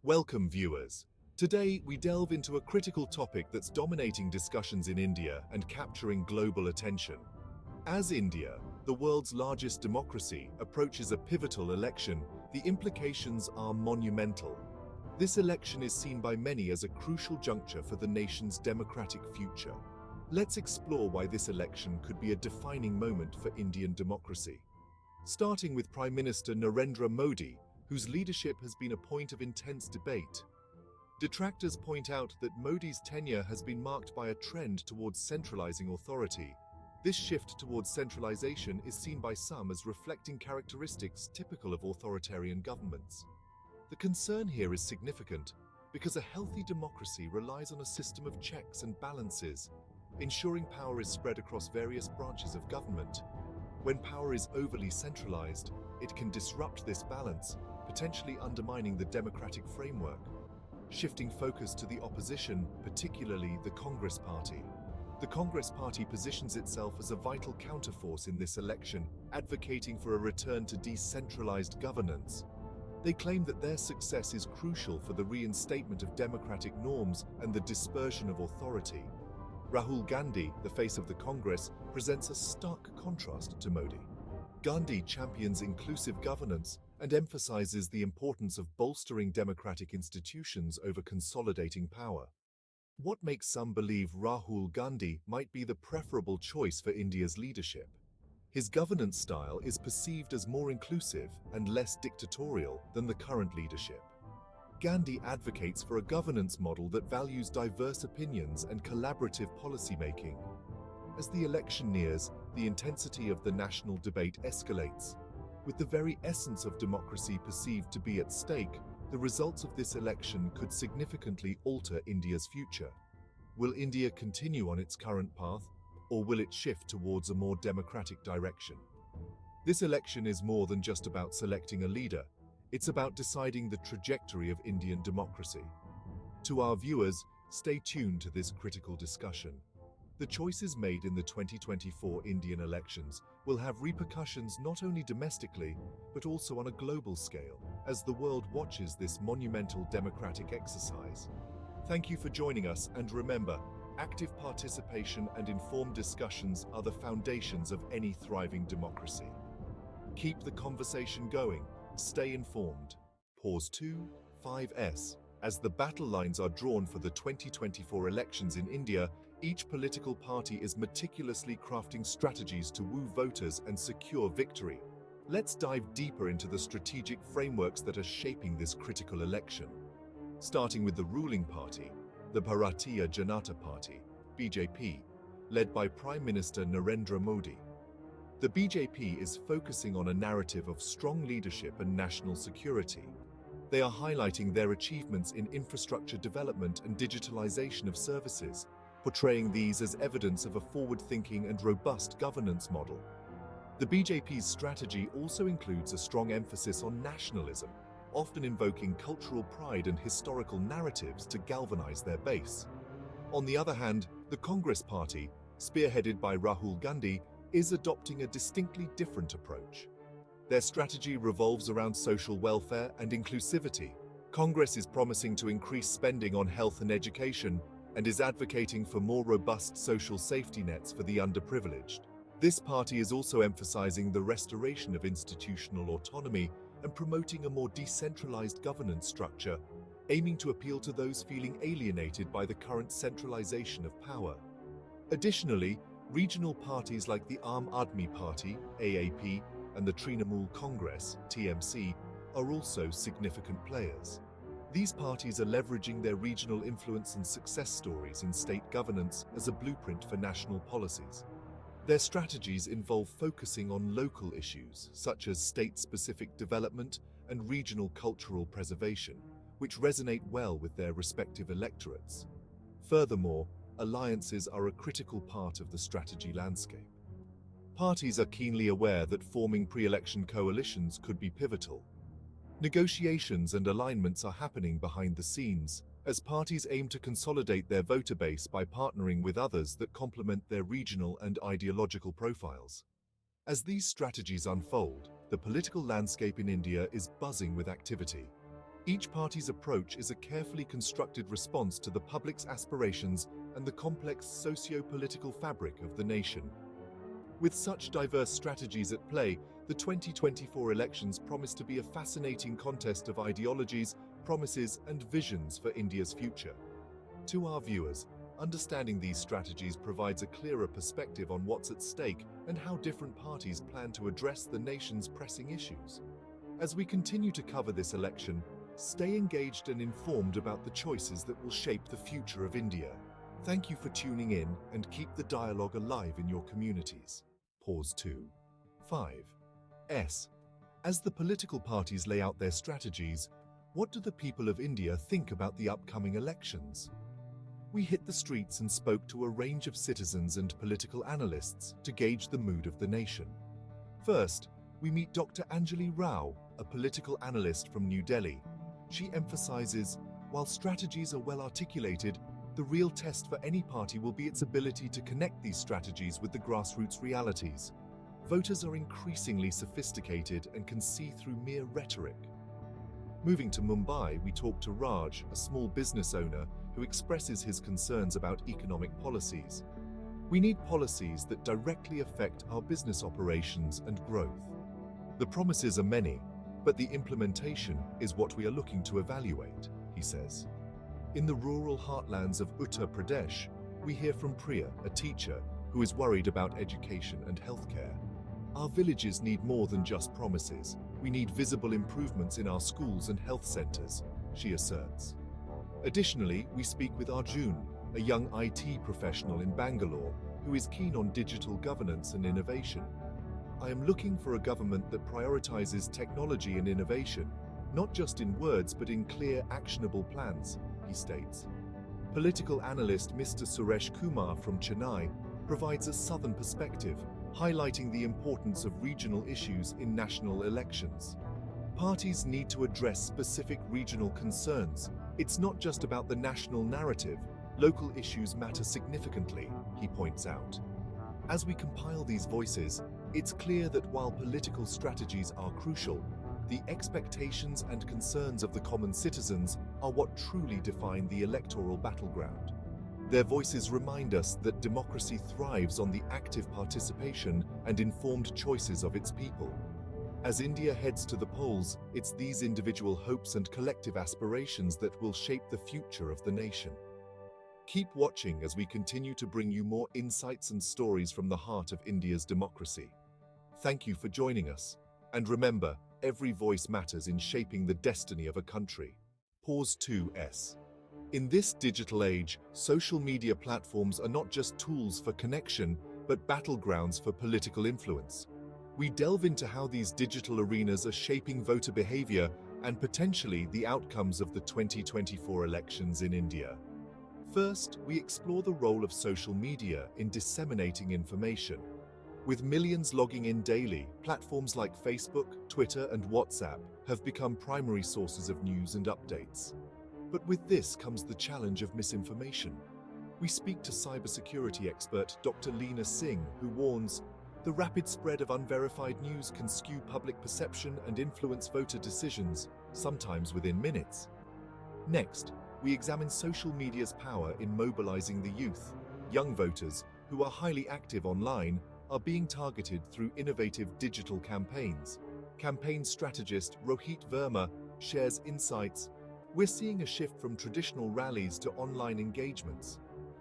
Welcome, viewers. Today, we delve into a critical topic that's dominating discussions in India and capturing global attention. As India, the world's largest democracy, approaches a pivotal election, the implications are monumental. This election is seen by many as a crucial juncture for the nation's democratic future. Let's explore why this election could be a defining moment for Indian democracy. Starting with Prime Minister Narendra Modi, whose leadership has been a point of intense debate. Detractors point out that Modi's tenure has been marked by a trend towards centralizing authority. This shift towards centralization is seen by some as reflecting characteristics typical of authoritarian governments. The concern here is significant because a healthy democracy relies on a system of checks and balances, ensuring power is spread across various branches of government. When power is overly centralized, it can disrupt this balance, potentially undermining the democratic framework. Shifting focus to the opposition, particularly the Congress Party. The Congress Party positions itself as a vital counterforce in this election, advocating for a return to decentralized governance. They claim that their success is crucial for the reinstatement of democratic norms and the dispersion of authority. Rahul Gandhi, the face of the Congress, presents a stark contrast to Modi. Gandhi champions inclusive governance and emphasizes the importance of bolstering democratic institutions over consolidating power. What makes some believe Rahul Gandhi might be the preferable choice for India's leadership? His governance style is perceived as more inclusive and less dictatorial than the current leadership. Gandhi advocates for a governance model that values diverse opinions and collaborative policymaking. As the election nears, the intensity of the national debate escalates. With the very essence of democracy perceived to be at stake, the results of this election could significantly alter India's future. Will India continue on its current path, or will it shift towards a more democratic direction? This election is more than just about selecting a leader. It's about deciding the trajectory of Indian democracy. To our viewers, stay tuned to this critical discussion. The choices made in the 2024 Indian elections will have repercussions not only domestically, but also on a global scale, as the world watches this monumental democratic exercise. Thank you for joining us, and remember, active participation and informed discussions are the foundations of any thriving democracy. Keep the conversation going, stay informed. Pause 2.5s. As the battle lines are drawn for the 2024 elections in India, each political party is meticulously crafting strategies to woo voters and secure victory. Let's dive deeper into the strategic frameworks that are shaping this critical election. Starting with the ruling party, the Bharatiya Janata Party, BJP, led by Prime Minister Narendra Modi. The BJP is focusing on a narrative of strong leadership and national security. They are highlighting their achievements in infrastructure development and digitalization of services, portraying these as evidence of a forward-thinking and robust governance model. The BJP's strategy also includes a strong emphasis on nationalism, often invoking cultural pride and historical narratives to galvanize their base. On the other hand, the Congress Party, spearheaded by Rahul Gandhi, is adopting a distinctly different approach. Their strategy revolves around social welfare and inclusivity. Congress is promising to increase spending on health and education and is advocating for more robust social safety nets for the underprivileged. This party is also emphasizing the restoration of institutional autonomy and promoting a more decentralized governance structure, aiming to appeal to those feeling alienated by the current centralization of power. Additionally, regional parties like the Aam Aadmi Party, AAP, and the Trinamool Congress, TMC, are also significant players. These parties are leveraging their regional influence and success stories in state governance as a blueprint for national policies. Their strategies involve focusing on local issues such as state-specific development and regional cultural preservation, which resonate well with their respective electorates. Furthermore, alliances are a critical part of the strategy landscape. Parties are keenly aware that forming pre-election coalitions could be pivotal. Negotiations and alignments are happening behind the scenes, as parties aim to consolidate their voter base by partnering with others that complement their regional and ideological profiles. As these strategies unfold, the political landscape in India is buzzing with activity. Each party's approach is a carefully constructed response to the public's aspirations and the complex socio-political fabric of the nation. With such diverse strategies at play, the 2024 elections promise to be a fascinating contest of ideologies, promises, and visions for India's future. To our viewers, understanding these strategies provides a clearer perspective on what's at stake and how different parties plan to address the nation's pressing issues. As we continue to cover this election, stay engaged and informed about the choices that will shape the future of India. Thank you for tuning in and keep the dialogue alive in your communities. Pause 2. 5. S. As the political parties lay out their strategies, what do the people of India think about the upcoming elections? We hit the streets and spoke to a range of citizens and political analysts to gauge the mood of the nation. First, we meet Dr. Anjali Rao, a political analyst from New Delhi. She emphasizes, while strategies are well articulated, the real test for any party will be its ability to connect these strategies with the grassroots realities. Voters are increasingly sophisticated and can see through mere rhetoric. Moving to Mumbai, we talk to Raj, a small business owner who expresses his concerns about economic policies. We need policies that directly affect our business operations and growth. The promises are many, but the implementation is what we are looking to evaluate, he says. In the rural heartlands of Uttar Pradesh, we hear from Priya, a teacher who is worried about education and healthcare. Our villages need more than just promises. We need visible improvements in our schools and health centers, she asserts. Additionally, we speak with Arjun, a young IT professional in Bangalore who is keen on digital governance and innovation. I am looking for a government that prioritizes technology and innovation, not just in words but in clear, actionable plans, he states. Political analyst Mr. Suresh Kumar from Chennai provides a southern perspective, highlighting the importance of regional issues in national elections. Parties need to address specific regional concerns. It's not just about the national narrative. Local issues matter significantly, he points out. As we compile these voices, it's clear that while political strategies are crucial, the expectations and concerns of the common citizens are what truly define the electoral battleground. Their voices remind us that democracy thrives on the active participation and informed choices of its people. As India heads to the polls, it's these individual hopes and collective aspirations that will shape the future of the nation. Keep watching as we continue to bring you more insights and stories from the heart of India's democracy. Thank you for joining us. And remember, every voice matters in shaping the destiny of a country. Pause 2S. In this digital age, social media platforms are not just tools for connection, but battlegrounds for political influence. We delve into how these digital arenas are shaping voter behavior and potentially the outcomes of the 2024 elections in India. First, we explore the role of social media in disseminating information. With millions logging in daily, platforms like Facebook, Twitter, and WhatsApp have become primary sources of news and updates. But with this comes the challenge of misinformation. We speak to cybersecurity expert Dr. Leena Singh, who warns, the rapid spread of unverified news can skew public perception and influence voter decisions, sometimes within minutes. Next, we examine social media's power in mobilizing the youth. Young voters, who are highly active online, are being targeted through innovative digital campaigns. Campaign strategist Rohit Verma shares insights. We're seeing a shift from traditional rallies to online engagements.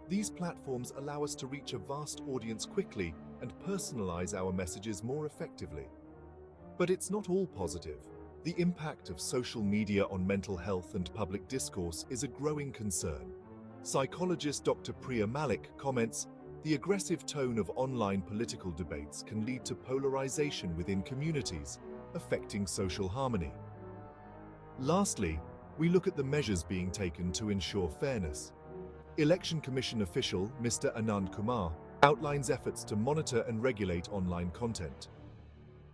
These platforms allow us to reach a vast audience quickly and personalize our messages more effectively. But it's not all positive. The impact of social media on mental health and public discourse is a growing concern. Psychologist Dr. Priya Malik comments, the aggressive tone of online political debates can lead to polarization within communities, affecting social harmony. Lastly, we look at the measures being taken to ensure fairness. Election Commission official Mr. Anand Kumar outlines efforts to monitor and regulate online content.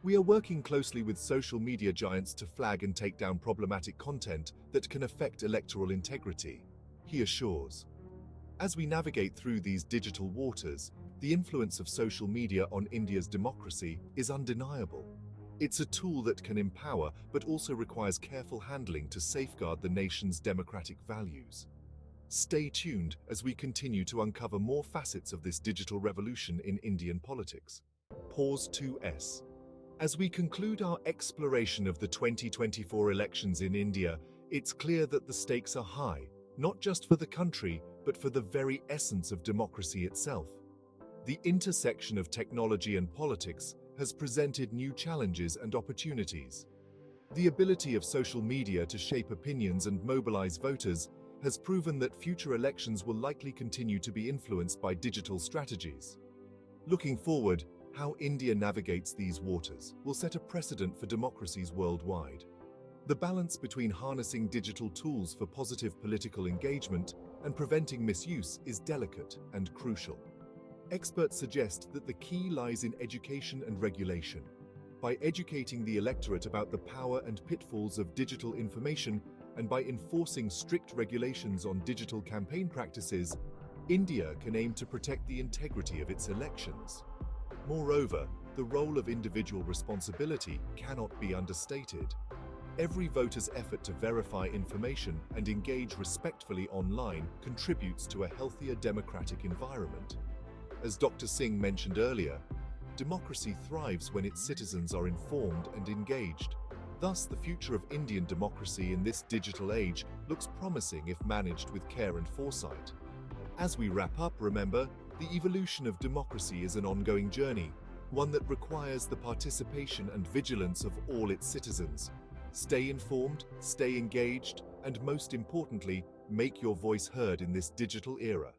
We are working closely with social media giants to flag and take down problematic content that can affect electoral integrity, he assures. As we navigate through these digital waters, the influence of social media on India's democracy is undeniable. It's a tool that can empower, but also requires careful handling to safeguard the nation's democratic values. Stay tuned as we continue to uncover more facets of this digital revolution in Indian politics. Pause 2S. As we conclude our exploration of the 2024 elections in India, it's clear that the stakes are high, not just for the country, but for the very essence of democracy itself. The intersection of technology and politics has presented new challenges and opportunities. The ability of social media to shape opinions and mobilize voters has proven that future elections will likely continue to be influenced by digital strategies. Looking forward, how India navigates these waters will set a precedent for democracies worldwide. The balance between harnessing digital tools for positive political engagement and preventing misuse is delicate and crucial. Experts suggest that the key lies in education and regulation. By educating the electorate about the power and pitfalls of digital information and by enforcing strict regulations on digital campaign practices, India can aim to protect the integrity of its elections. Moreover, the role of individual responsibility cannot be understated. Every voter's effort to verify information and engage respectfully online contributes to a healthier democratic environment. As Dr. Singh mentioned earlier, democracy thrives when its citizens are informed and engaged. Thus, the future of Indian democracy in this digital age looks promising if managed with care and foresight. As we wrap up, remember, the evolution of democracy is an ongoing journey, one that requires the participation and vigilance of all its citizens. Stay informed, stay engaged, and most importantly, make your voice heard in this digital era.